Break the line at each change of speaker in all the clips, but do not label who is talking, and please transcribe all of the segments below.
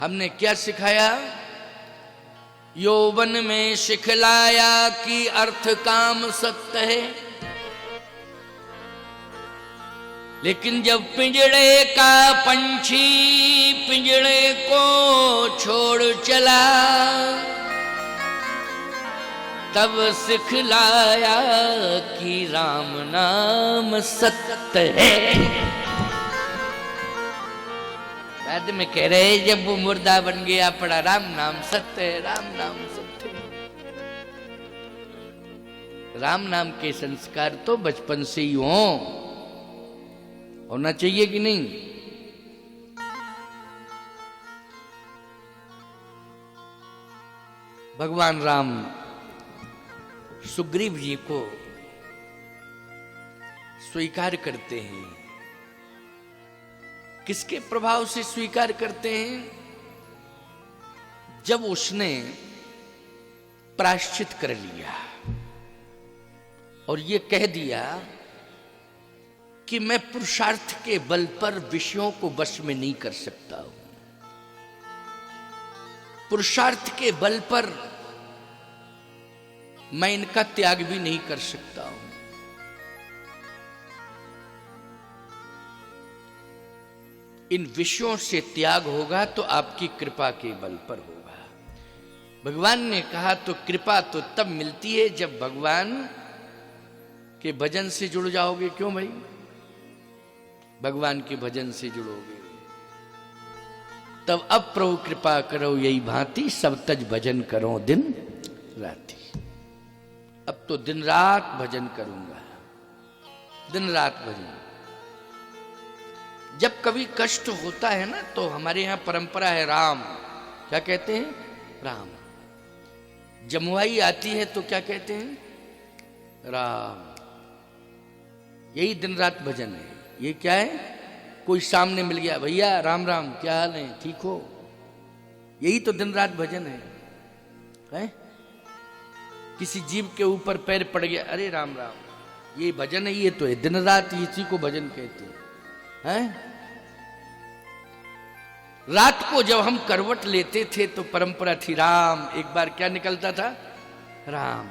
हमने क्या सिखाया? यौवन में सिखलाया कि अर्थ काम सत्य है, लेकिन जब पिंजड़े का पंछी पिंजड़े को छोड़ चला, तब सिखलाया कि राम नाम सत्य है। बाद में कह रहे जब वो मुर्दा बन गया पड़ा, राम नाम सत्य है, राम नाम सत्य है। राम नाम के संस्कार तो बचपन से ही होना चाहिए कि नहीं? भगवान राम सुग्रीव जी को स्वीकार करते हैं। किसके प्रभाव से स्वीकार करते हैं? जब उसने प्रायश्चित कर लिया और ये कह दिया कि मैं पुरुषार्थ के बल पर विषयों को वश में नहीं कर सकता हूं, पुरुषार्थ के बल पर मैं इनका त्याग भी नहीं कर सकता हूं। इन विषयों से त्याग होगा तो आपकी कृपा के बल पर होगा। भगवान ने कहा तो कृपा तो तब मिलती है जब भगवान के भजन से जुड़ जाओगे। क्यों भाई? भगवान के भजन से जुड़ोगे तब अब प्रभु कृपा करो यही भांति, सब तज भजन करो दिन राति। अब तो दिन रात भजन करूंगा, दिन रात भजन। जब कभी कष्ट होता है ना तो हमारे यहां परंपरा है राम, क्या कहते हैं? राम। जमुआई आती है तो क्या कहते हैं? राम। यही दिन रात भजन है। ये क्या है? कोई सामने मिल गया, भैया राम राम, क्या हाल है, ठीक हो? यही तो दिन रात भजन है? किसी जीव के ऊपर पैर पड़ गया, अरे राम राम, ये भजन है। ये तो है दिन रात, इसी को भजन कहते हैं। रात को जब हम करवट लेते थे तो परंपरा थी राम। एक बार क्या निकलता था? राम।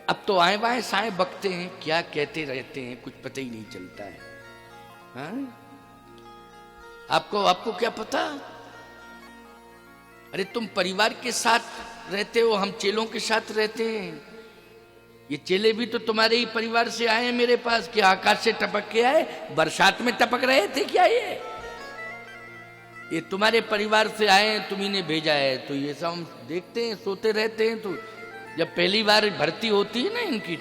अब तो आए बाएं साए बकते हैं, क्या कहते रहते हैं, कुछ पता ही नहीं चलता है। आपको क्या पता? अरे तुम परिवार के साथ रहते हो, हम चेलों के साथ रहते हैं। ये चेले भी तो तुम्हारे ही परिवार से आए हैं मेरे पास। क्या आकाश से टपक के आए? बरसात में टपक रहे थे क्या? ये तुम्हारे परिवार से आए हैं, तुम्ही ने भेजा है। तो ये सब हम देखते हैं, सोते रहते हैं। तो जब पहली बार भर्ती होती है ना इनकी,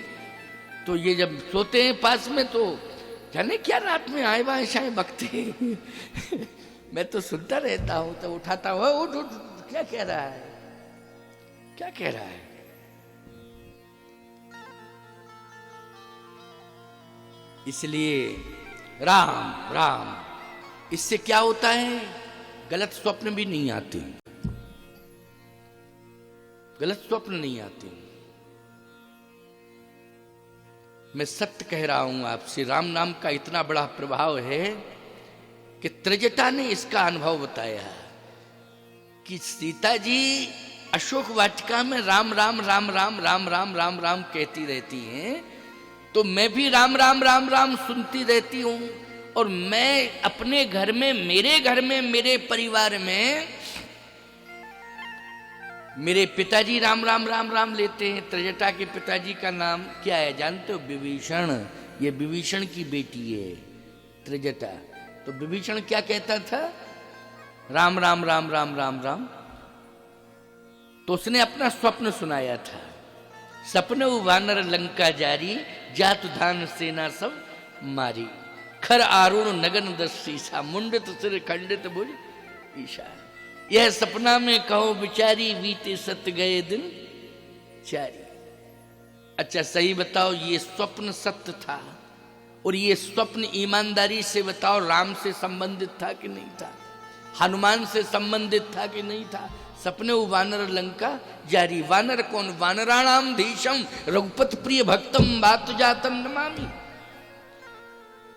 तो ये जब सोते हैं पास में तो जाने क्या रात में आए बाएं शाए बकते हैं। मैं तो सुनता रहता हूं, तो उठाता हूं, उठ उठ, क्या कह रहा है, क्या कह रहा है? इसलिए राम राम, इससे क्या होता है? गलत स्वप्न भी नहीं आते, गलत स्वप्न नहीं आते। मैं सत्य कह रहा हूं आपसे, राम नाम का इतना बड़ा प्रभाव है कि त्रिजटा ने इसका अनुभव बताया कि सीता जी अशोक वाटिका में राम राम राम राम राम राम राम राम कहती रहती हैं, तो मैं भी राम राम राम राम सुनती रहती हूं। और मैं अपने घर में, मेरे घर में, मेरे परिवार में मेरे पिताजी राम राम राम राम लेते हैं। त्रिजटा के पिताजी का नाम क्या है जानते हो? विभीषण। ये विभीषण की बेटी है त्रिजटा। तो विभीषण क्या कहता था? राम राम राम राम राम राम। तो उसने अपना स्वप्न सुनाया था, सपने वानर लंका जारी, जात धान सेना सब मारी, खर आरुण नगन दस शीशा, मुंडित सिर खंडित भुज ईशा। यह सपना में कहो बिचारी, बीते सत गए दिन चारी। अच्छा सही बताओ, ये स्वप्न सत्य था? और ये स्वप्न ईमानदारी से बताओ, राम से संबंधित था कि नहीं था? हनुमान से संबंधित था कि नहीं था? सपने वानर लंका जारी। वानर कौन? वानराणाम धीशम रघुपत प्रिय भक्तम बात जातम नमामि।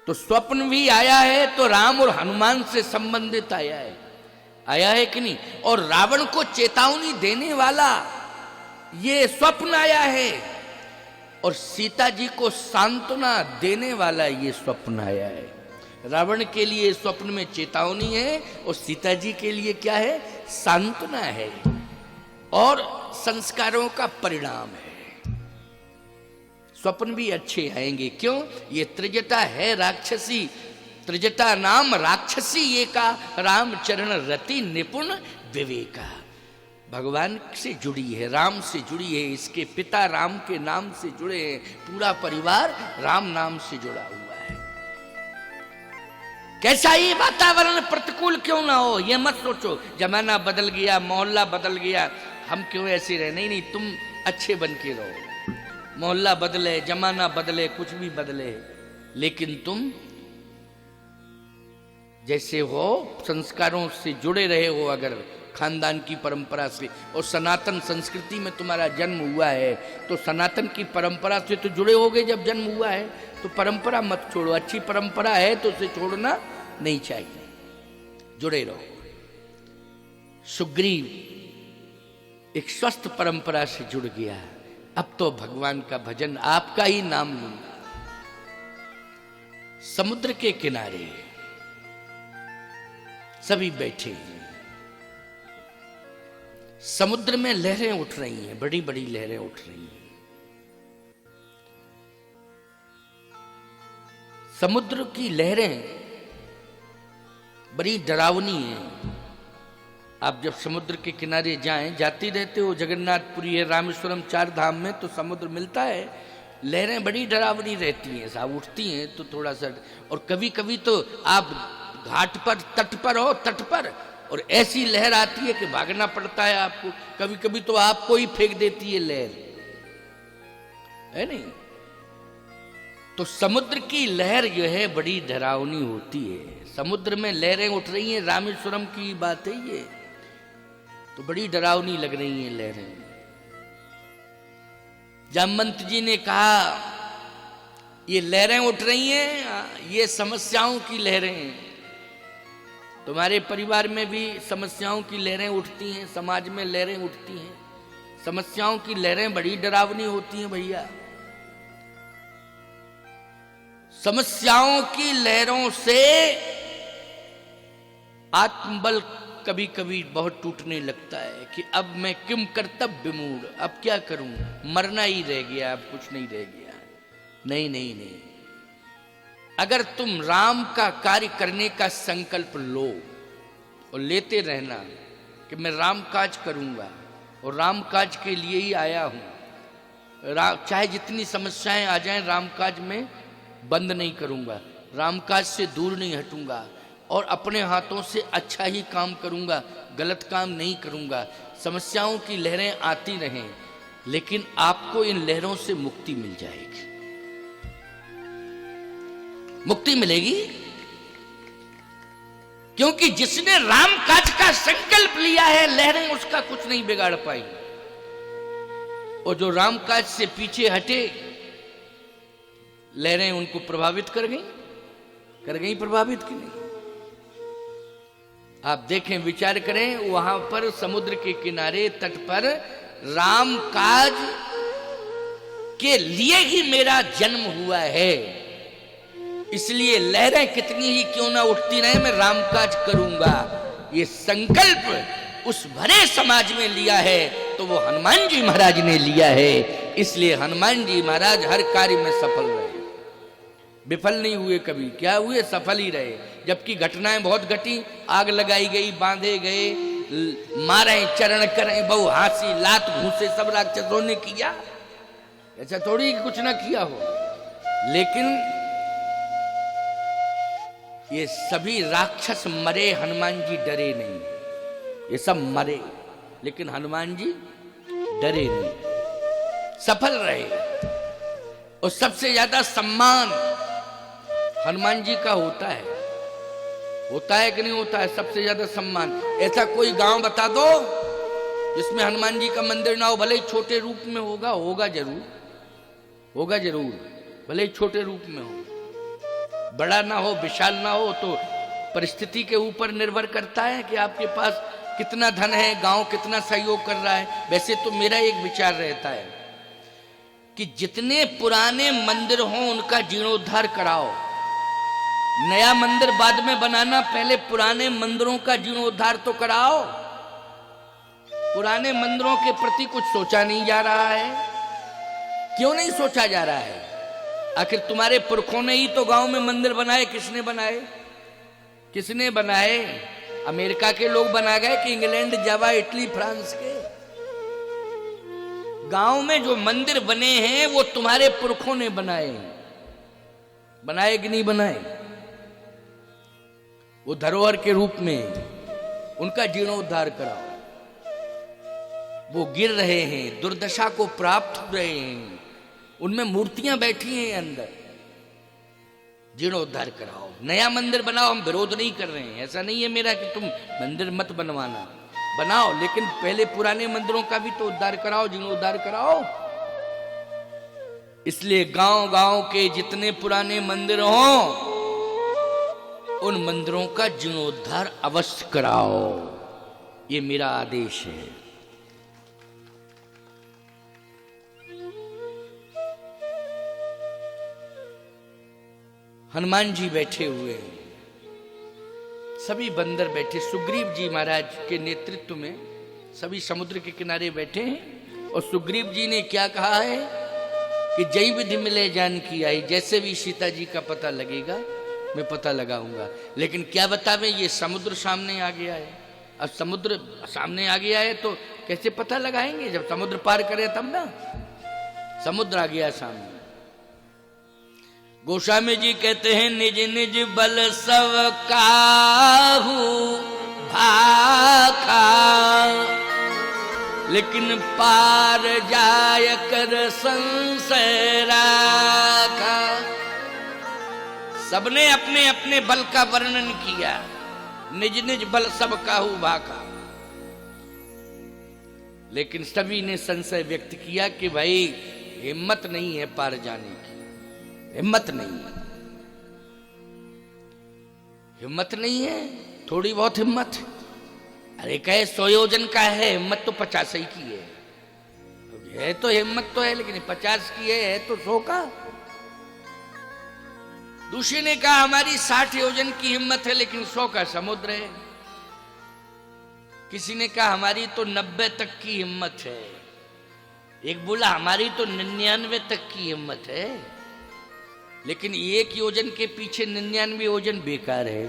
तो स्वप्न भी आया है तो राम और हनुमान से संबंधित आया है। आया है कि नहीं? और रावण को चेतावनी देने वाला ये स्वप्न आया है, और सीता जी को सांत्वना देने वाला ये स्वप्न आया है। रावण के लिए स्वप्न में चेतावनी है और सीता जी के लिए क्या है? सांत्वना है और संस्कारों का परिणाम है। स्वप्न भी अच्छे आएंगे। क्यों? ये त्रिजटा है राक्षसी, त्रिजटा नाम राक्षसी ये का, रामचरण रति निपुण विवेका। भगवान से जुड़ी है, राम से जुड़ी है, इसके पिता राम के नाम से जुड़े हैं, पूरा परिवार राम नाम से जुड़ा हुआ है। कैसा ही वातावरण प्रतिकूल क्यों ना हो, यह मत सोचो जमाना बदल गया, मोहल्ला बदल गया, हम क्यों ऐसे रहे। नहीं नहीं, तुम अच्छे बन के रहो। मोहल्ला बदले, जमाना बदले, कुछ भी बदले, लेकिन तुम जैसे हो, संस्कारों से जुड़े रहे हो, अगर खानदान की परंपरा से और सनातन संस्कृति में तुम्हारा जन्म हुआ है, तो सनातन की परंपरा से तो जुड़े होगे। जब जन्म हुआ है तो परंपरा मत छोड़ो। अच्छी परंपरा है तो उसे छोड़ना नहीं चाहिए, जुड़े रहो। सुग्रीव एक स्वस्थ परंपरा से जुड़ गया, अब तो भगवान का भजन, आपका ही नाम लूंगा। समुद्र के किनारे सभी बैठे हैं, समुद्र में लहरें उठ रही हैं, बड़ी बड़ी लहरें उठ रही हैं। समुद्र की लहरें बड़ी डरावनी हैं। आप जब समुद्र के किनारे जाएं, जाती रहते हो, जगन्नाथपुरी है, रामेश्वरम, 4 धाम में तो समुद्र मिलता है, लहरें बड़ी डरावनी रहती हैं, साहब उठती हैं तो थोड़ा सा। और कभी कभी तो आप घाट पर, तट पर हो, तट पर, और ऐसी लहर आती है कि भागना पड़ता है आपको। कभी कभी तो आपको ही फेंक देती है लहर, है नहीं? तो समुद्र की लहर जो है बड़ी डरावनी होती है। समुद्र में लहरें उठ रही हैं, रामेश्वरम की बात है ये, तो बड़ी डरावनी लग रही हैं लहरें। जामवंत जी ने कहा ये लहरें उठ रही हैं, ये समस्याओं की लहरें हैं। तुम्हारे परिवार में भी समस्याओं की लहरें उठती हैं, समाज में लहरें उठती हैं। समस्याओं की लहरें बड़ी डरावनी होती हैं भैया। समस्याओं की लहरों से आत्मबल कभी कभी बहुत टूटने लगता है कि अब मैं किम कर्तव्य मूढ़, अब क्या करूं, मरना ही रह गया, अब कुछ नहीं रह गया। नहीं नहीं नहीं, अगर तुम राम का कार्य करने का संकल्प लो और लेते रहना कि मैं राम काज करूंगा और राम काज के लिए ही आया हूं, चाहे जितनी समस्याएं आ जाएं, राम काज में बंद नहीं करूंगा, राम काज से दूर नहीं हटूंगा और अपने हाथों से अच्छा ही काम करूंगा, गलत काम नहीं करूंगा। समस्याओं की लहरें आती रहें, लेकिन आपको इन लहरों से मुक्ति मिल जाएगी। मुक्ति मिलेगी क्योंकि जिसने राम काज का संकल्प लिया है, लहरें उसका कुछ नहीं बिगाड़ पाई। और जो राम काज से पीछे हटे, लहरें उनको प्रभावित कर गई प्रभावित की नहीं। आप देखें, विचार करें, वहां पर समुद्र के किनारे तट पर राम काज के लिए ही मेरा जन्म हुआ है, इसलिए लहरें कितनी ही क्यों ना उठती रहे, मैं राम काज करूंगा। ये संकल्प उस भरे समाज में लिया है तो वो हनुमान जी महाराज ने लिया है, इसलिए हनुमान जी महाराज हर कार्य में सफल रहे, विफल नहीं हुए कभी। क्या हुए? सफल ही रहे। जबकि घटनाएं बहुत घटी, आग लगाई गई, बांधे गए, मारे, चरण करें, बहु हासी, लात घूसे, सब राक्षसों ने किया। ऐसा थोड़ी कुछ ना किया हो, लेकिन ये सभी राक्षस मरे, हनुमान जी डरे नहीं। ये सब मरे लेकिन हनुमान जी डरे नहीं, सफल रहे। और सबसे ज्यादा सम्मान हनुमान जी का होता है कि नहीं होता है? सबसे ज्यादा सम्मान। ऐसा कोई गांव बता दो जिसमें हनुमान जी का मंदिर ना हो, भले ही छोटे रूप में होगा जरूर, भले ही छोटे रूप में हो, बड़ा ना हो, विशाल ना हो, तो परिस्थिति के ऊपर निर्भर करता है कि आपके पास कितना धन है, गांव कितना सहयोग कर रहा है। वैसे तो मेरा एक विचार रहता है कि जितने पुराने मंदिर हों उनका जीर्णोद्धार कराओ। नया मंदिर बाद में बनाना, पहले पुराने मंदिरों का जीर्णोद्धार तो कराओ। पुराने मंदिरों के प्रति कुछ सोचा नहीं जा रहा है। क्यों नहीं सोचा जा रहा है? आखिर तुम्हारे पुरखों ने ही तो गांव में मंदिर बनाए। किसने बनाए? किसने बनाए? अमेरिका के लोग बना गए कि इंग्लैंड, जावा, इटली, फ्रांस के? गांव में जो मंदिर बने हैं वो तुम्हारे पुरखों ने बनाए। बनाए कि नहीं बनाए? वो धरोहर के रूप में उनका जीर्णोद्धार कराओ। वो गिर रहे हैं, दुर्दशा को प्राप्त हो रहे हैं, उनमें मूर्तियां बैठी हैं अंदर। जीर्णोद्धार कराओ, नया मंदिर बनाओ। हम विरोध नहीं कर रहे हैं, ऐसा नहीं है मेरा कि तुम मंदिर मत बनवाना, बनाओ, लेकिन पहले पुराने मंदिरों का भी तो उद्धार कराओ, जीर्णोद्धार कराओ। इसलिए गांव गांव के जितने पुराने मंदिर हों उन मंदिरों का जीर्णोद्धार अवश्य कराओ। ये मेरा आदेश है। हनुमान जी बैठे हुए हैं, सभी बंदर बैठे, सुग्रीव जी महाराज के नेतृत्व में सभी समुद्र के किनारे बैठे हैं। और सुग्रीव जी ने क्या कहा है कि जय विधि मिले जानकी आई, जैसे भी सीता जी का पता लगेगा मैं पता लगाऊंगा। लेकिन क्या बतावें, ये समुद्र सामने आ गया है। अब समुद्र सामने आ गया है तो कैसे पता लगाएंगे? जब समुद्र पार करें तब ना। समुद्र आ गया सामने। गोस्वामी जी कहते हैं, निज निज बल सब काहू भाखा, लेकिन पार जाय कर संशय राखा। सबने अपने अपने बल का वर्णन किया। निज निज बल सब काहू भाखा, लेकिन सभी ने संशय व्यक्त किया कि भाई हिम्मत नहीं है पार जाने की, हिम्मत नहीं है, हिम्मत नहीं है, थोड़ी बहुत हिम्मत है। अरे कहे 100 योजन का है, हिम्मत तो 50 ही की है तो हिम्मत तो है, लेकिन 50 की है तो 100 का। दूसरे ने कहा हमारी 60 योजन की हिम्मत है, लेकिन 100 का समुद्र है। किसी ने कहा हमारी तो 90 तक की हिम्मत है। एक बोला हमारी तो 99 तक की हिम्मत है, लेकिन 1 योजन के पीछे 99 योजन बेकार है।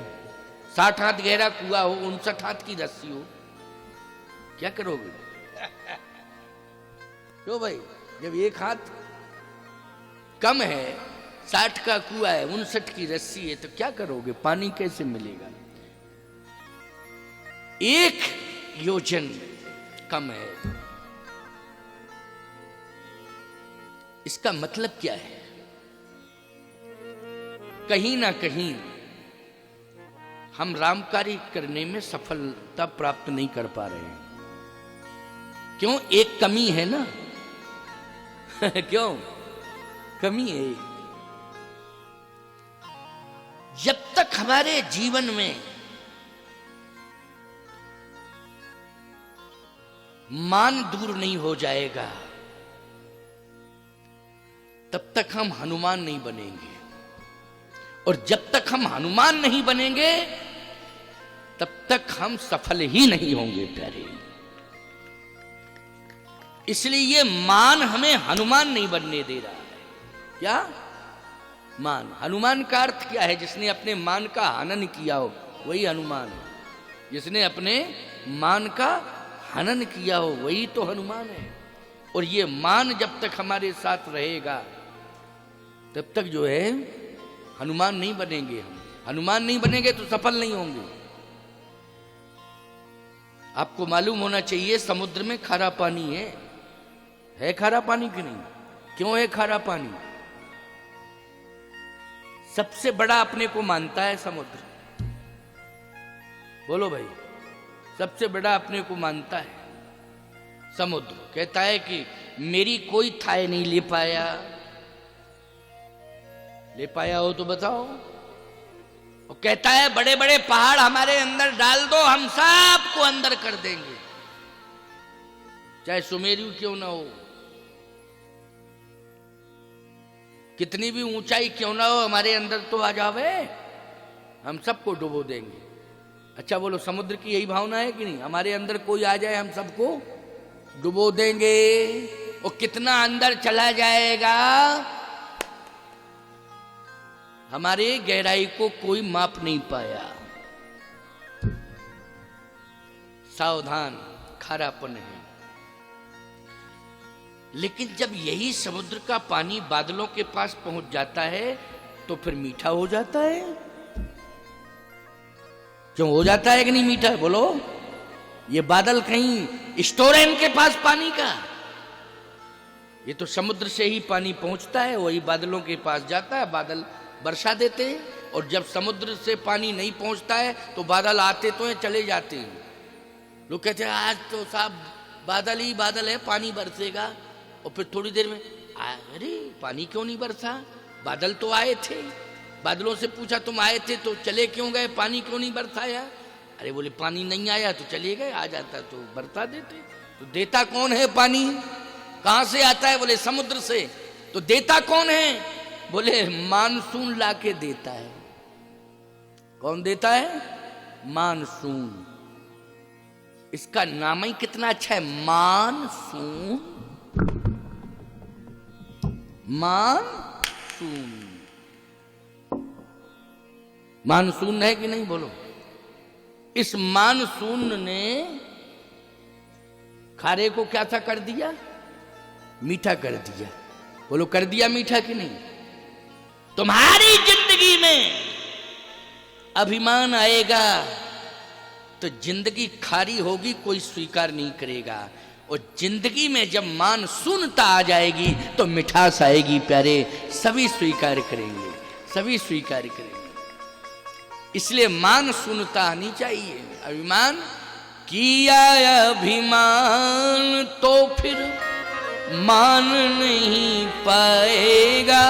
60 हाथ गहरा कुआं हो, 59 हाथ की रस्सी हो, क्या करोगे? तो भाई जब 1 हाथ कम है, 60 का कुआं है, 59 की रस्सी है, तो क्या करोगे? पानी कैसे मिलेगा? 1 योजन कम है। इसका मतलब क्या है? कहीं ना कहीं हम राम कार्य करने में सफलता प्राप्त नहीं कर पा रहे हैं। क्यों? एक कमी है ना। क्यों कमी है? जब तक हमारे जीवन में मान दूर नहीं हो जाएगा तब तक हम हनुमान नहीं बनेंगे, और जब तक हम हनुमान नहीं बनेंगे तब तक हम सफल ही नहीं होंगे प्यारे। इसलिए ये मान हमें हनुमान नहीं बनने दे रहा है। क्या मान? हनुमान का अर्थ क्या है? जिसने अपने मान का हनन किया हो वही हनुमान है। जिसने अपने मान का हनन किया हो वही तो हनुमान है। और ये मान जब तक हमारे साथ रहेगा तब तक जो है हनुमान नहीं बनेंगे। हम हनुमान नहीं बनेंगे तो सफल नहीं होंगे। आपको मालूम होना चाहिए समुद्र में खारा पानी है खारा पानी कि नहीं? क्यों है खारा पानी? सबसे बड़ा अपने को मानता है समुद्र। बोलो भाई, सबसे बड़ा अपने को मानता है समुद्र। कहता है कि मेरी कोई थाह नहीं ले पाया। ले पाया हो तो बताओ। वो कहता है बड़े बड़े पहाड़ हमारे अंदर डाल दो, हम सबको अंदर कर देंगे, चाहे सुमेरु क्यों ना हो, कितनी भी ऊंचाई क्यों ना हो, हमारे अंदर तो आ जावे, हम सबको डुबो देंगे। अच्छा बोलो, समुद्र की यही भावना है कि नहीं? हमारे अंदर कोई आ जाए हम सबको डुबो देंगे। वो कितना अंदर चला जाएगा, हमारे गहराई को कोई माप नहीं पाया। सावधान, खारापन है। लेकिन जब यही समुद्र का पानी बादलों के पास पहुंच जाता है तो फिर मीठा हो जाता है। क्यों हो जाता है कि नहीं मीठा? बोलो। ये बादल कहीं स्टोर है इनके पास पानी का? ये तो समुद्र से ही पानी पहुंचता है, वही बादलों के पास जाता है, बादल वर्षा देते हैं। और जब समुद्र से पानी नहीं पहुंचता है तो बादल आते तो हैं, चले जाते हैं। लोग कहते हैं आज तो साहब बादल ही बादल है, पानी बरसेगा। और फिर थोड़ी देर में अरे पानी क्यों नहीं बरसा? बादल तो आए थे। बादलों से पूछा तुम आए थे तो चले क्यों गए, पानी क्यों नहीं बरसाया? अरे बोले पानी नहीं आया तो चले गए, आ जाता तो बरसा देते। तो देता कौन है पानी? कहां से आता है? बोले समुद्र से। तो देता कौन है? बोले मानसून लाके देता है। कौन देता है? मानसून। इसका नाम ही कितना अच्छा है, मानसून। मानसून, मानसून है कि नहीं? बोलो। इस मानसून ने खारे को क्या था कर दिया? मीठा कर दिया। बोलो कर दिया मीठा कि नहीं? तुम्हारी जिंदगी में अभिमान आएगा तो जिंदगी खारी होगी, कोई स्वीकार नहीं करेगा। और जिंदगी में जब मानसूनता आ जाएगी तो मिठास आएगी प्यारे, सभी स्वीकार करेंगे, सभी स्वीकार करेंगे। इसलिए मानसूनता आनी चाहिए। अभिमान किया अभिमान तो फिर मान नहीं पाएगा,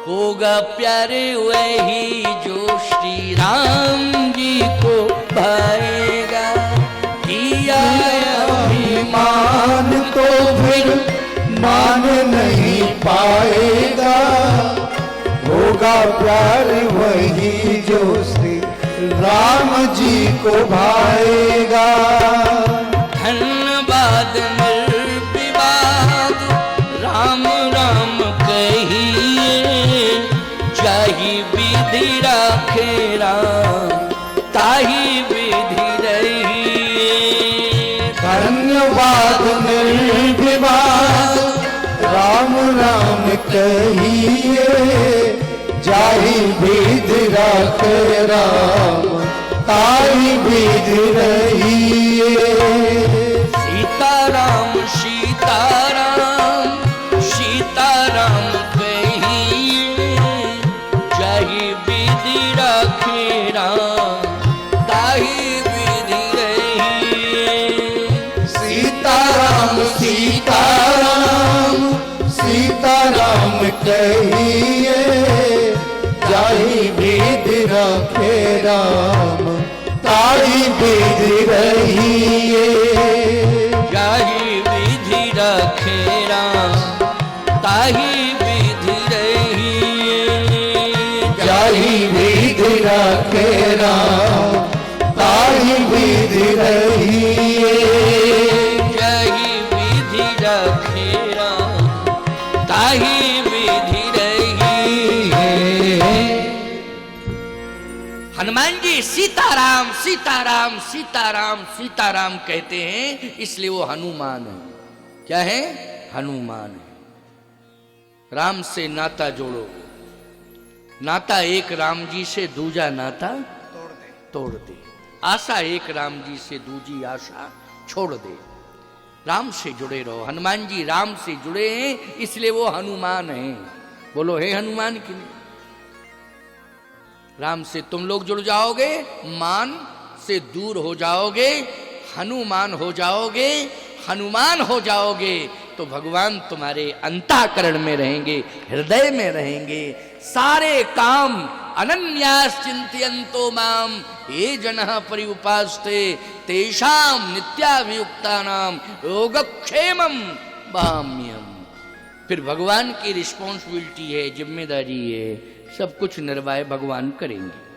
होगा प्यारे वही जो श्री राम जी को भाएगा। किया
अभिमान तो फिर मान नहीं पाएगा, होगा प्यार वही जो श्री राम जी को भाएगा।
धन्यवाद निर्विवाद राम राम कहिए, जाहि विधि राखे राम ताहि विधि रहिए।
धन्यवाद निर्विवाद राम राम कहिए, जाहि विधि राखे राम ताहि विधि रहिए।
सीताराम सीताराम सीताराम कहिए, जाहि विधि राखे राम ताहि विधि रहिए।
सीताराम सीताराम सीताराम कहिए, जाहि विधि राखे राम ताहि विधि रहिए।
जाहि विधि राखे राम ताहि विधि रहिए।
जाहि विधि राखे राम ताहि विधि रहिए।
जाहि विधि राखे राम ताहि विधि रहिए। हनुमान जी सीताराम सीताराम सीताराम सीताराम कहते हैं, इसलिए वो हनुमान है। क्या है? हनुमान है। राम से नाता जोड़ो, नाता एक राम जी से दूजा नाता तोड़ दे। आशा एक राम जी से दूजी आशा छोड़ दे। राम से जुड़े रहो। हनुमान जी राम से जुड़े हैं, इसलिए वो हनुमान हैं। बोलो हे हनुमान की नहीं? राम से तुम लोग जुड़ जाओगे, मान से दूर हो जाओगे, हनुमान हो जाओगे। हनुमान हो जाओगे तो भगवान तुम्हारे अंतःकरण में रहेंगे, हृदय में रहेंगे। सारे काम अनन्यास चिंतयन्तो माम ये जनः पर्युपास्ते तेषाम नित्याभियुक्तानाम योगक्षेमम वहाम्यहम्। फिर भगवान की रिस्पॉन्सिबिलिटी है, जिम्मेदारी है, सब कुछ निर्वाह भगवान करेंगे।